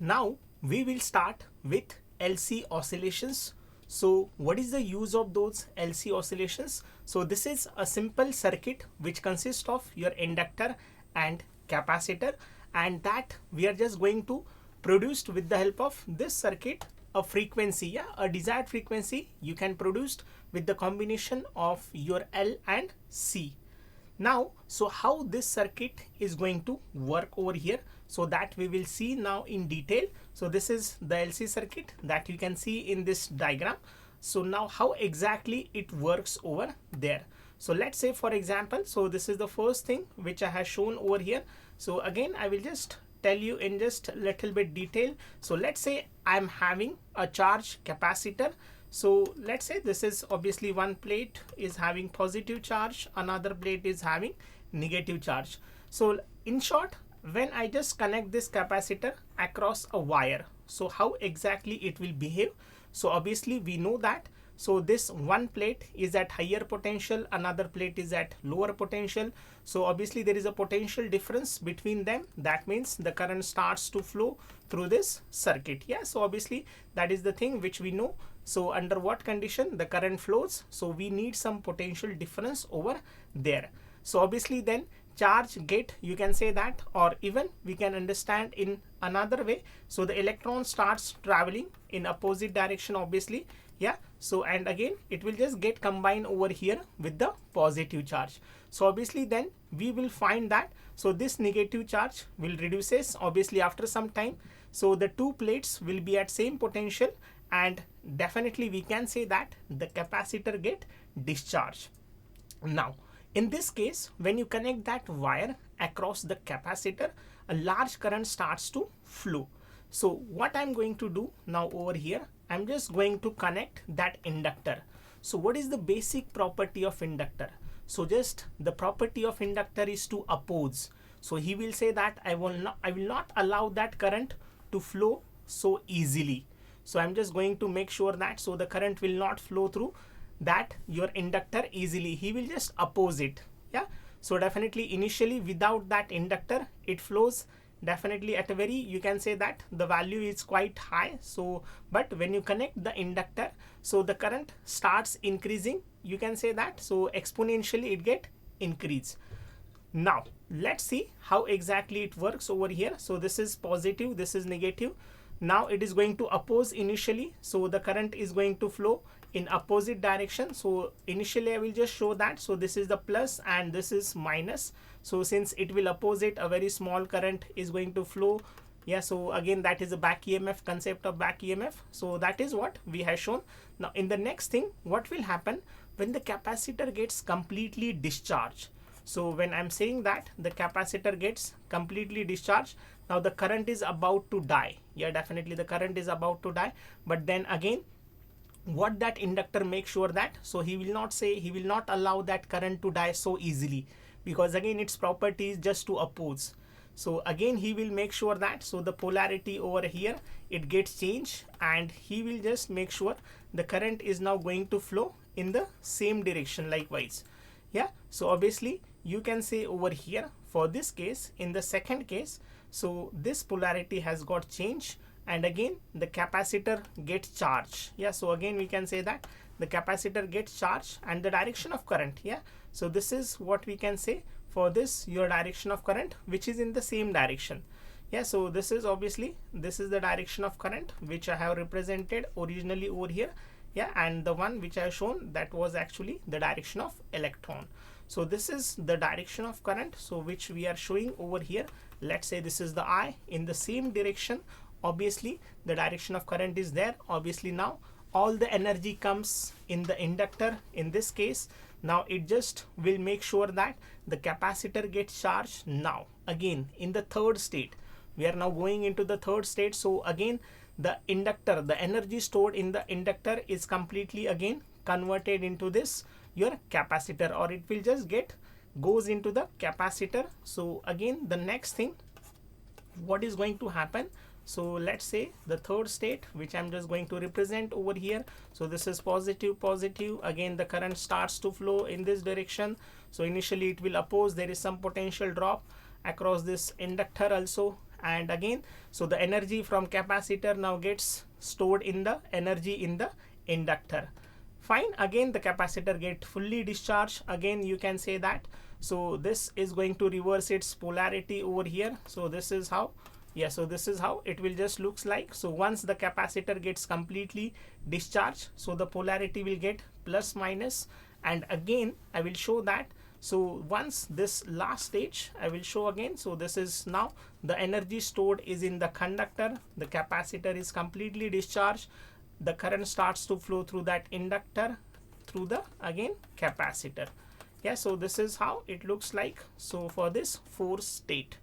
now we will start with LC oscillations. So what is the use of those LC oscillations? So this is a simple circuit which consists of your inductor and capacitor, and that we are just going to produce with the help of this circuit a frequency, a desired frequency you can produce with the combination of your L and C. Now, so how this circuit is going to work over here, so that we will see now in detail. So this is the LC circuit that you can see in this diagram. So now how exactly it works over there. So let's say for example, so this is the first thing which I have shown over here. So again, I will just tell you in just a little bit detail. So let's say I'm having a charge capacitor. So let's say this is obviously one plate is having positive charge, another plate is having negative charge. So in short, when I just connect this capacitor across a wire, so how exactly it will behave? So obviously we know that, so this one plate is at higher potential, another plate is at lower potential. So obviously there is a potential difference between them. That means the current starts to flow through this circuit. Yeah, so obviously that is the thing which we know. So under what condition the current flows? So we need some potential difference over there. So obviously then charge get, you can say that, or even we can understand in another way. So the electron starts traveling in opposite direction obviously. Yeah, so and again it will just get combined over here with the positive charge. So obviously then we will find that, so this negative charge will reduces obviously after some time. So the two plates will be at same potential, and definitely we can say that the capacitor get discharged. Now in this case, when you connect that wire across the capacitor, a large current starts to flow. So what I'm going to do now over here, I'm just going to connect that inductor. So what is the basic property of inductor? So just the property of inductor is to oppose. So he will say that I will not allow that current to flow so easily. So I'm just going to make sure that, so the current will not flow through that your inductor easily. He will just oppose it. Yeah, so definitely initially without that inductor it flows definitely at a very, you can say that the value is quite high. So but when you connect the inductor, so the current starts increasing, you can say that, so exponentially it get increase. Now let's see how exactly it works over here. So this is positive, this is negative. Now it is going to oppose initially, so the current is going to flow in opposite direction. So initially I will just show that, so this is the plus and this is minus. So since it will oppose it, a very small current is going to flow. Yeah, so again that is a back EMF, concept of back EMF. So that is what we have shown. Now in the next thing, what will happen when the capacitor gets completely discharged? So when I'm saying that the capacitor gets completely discharged, now the current is about to die. Yeah, definitely the current is about to die. But then again, what that inductor makes sure that, so he will not allow that current to die so easily, because again its property is just to oppose. So again he will make sure that, so the polarity over here it gets changed, and he will just make sure the current is now going to flow in the same direction likewise. Yeah, so obviously you can say over here for this case, in the second case, so this polarity has got changed, and again the capacitor gets charged. Yeah, so again we can say that the capacitor gets charged and the direction of current. Yeah, so this is what we can say for this, your direction of current, which is in the same direction. Yeah, so this is obviously, this is the direction of current which I have represented originally over here. Yeah, and the one which I have shown, that was actually the direction of electron. So this is the direction of current, so which we are showing over here. Let's say this is the I, in the same direction obviously the direction of current is there. Obviously now all the energy comes in the inductor in this case. Now it just will make sure that the capacitor gets charged. Now again in the third state, we are now going into the third state. So again the inductor, the energy stored in the inductor is completely again converted into this your capacitor, or it will just goes into the capacitor. So again the next thing what is going to happen, so let's say the third state which I'm just going to represent over here. So this is positive, positive, again the current starts to flow in this direction. So initially it will oppose, there is some potential drop across this inductor also, and again, so the energy from capacitor now gets stored in the energy in the inductor. Fine, again the capacitor get fully discharged. Again you can say that, so this is going to reverse its polarity over here. So this is how, yeah, so this is how it will just looks like. So once the capacitor gets completely discharged, so the polarity will get plus minus. And again I will show that, so once this last stage I will show again, so this is now the energy stored is in the conductor, the capacitor is completely discharged, the current starts to flow through that inductor through the again capacitor. Yeah, so this is how it looks like. So for this force state,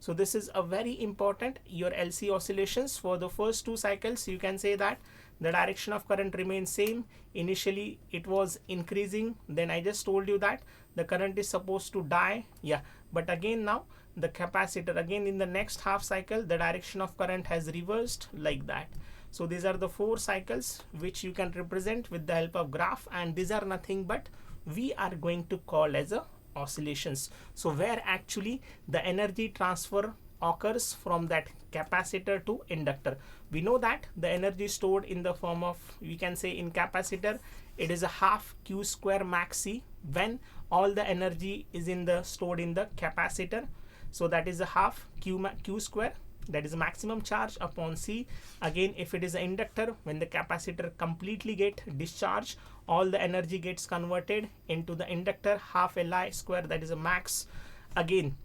so this is a very important, your LC oscillations for the first two cycles, you can say that the direction of current remains same. Initially it was increasing, then I just told you that the current is supposed to die, yeah, but again now the capacitor, again in the next half cycle the direction of current has reversed like that. So these are the 4 cycles which you can represent with the help of graph, and these are nothing but we are going to call as a oscillations. So where actually the energy transfer occurs from that capacitor to inductor. We know that the energy stored in the form of, we can say in capacitor, it is a half q square max c when all the energy is in the stored in the capacitor. So that is a half q square, that is a maximum charge upon c. Again if it is an inductor, when the capacitor completely get discharged, all the energy gets converted into the inductor, half Li square, that is a max. Again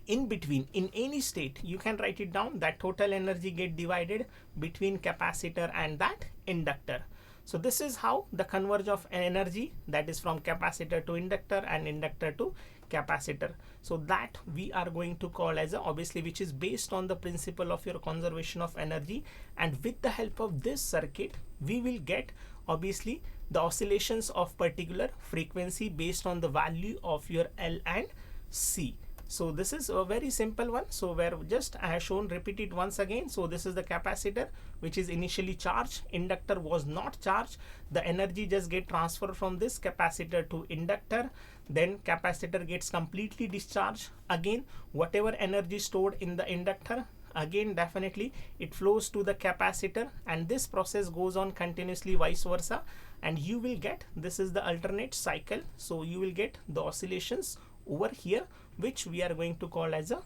in between, in any state you can write it down, that total energy get divided between capacitor and that inductor. So this is how the converge of energy, that is from capacitor to inductor and inductor to capacitor. So that we are going to call as a, obviously which is based on the principle of your conservation of energy, and with the help of this circuit we will get obviously the oscillations of particular frequency based on the value of your L and C. So this is a very simple one. So where just I have shown, repeat it once again. So this is the capacitor which is initially charged, inductor was not charged, the energy just get transferred from this capacitor to inductor, then capacitor gets completely discharged. Again whatever energy stored in the inductor, again definitely it flows to the capacitor, and this process goes on continuously vice versa, and you will get, this is the alternate cycle. So you will get the oscillations over here which we are going to call as a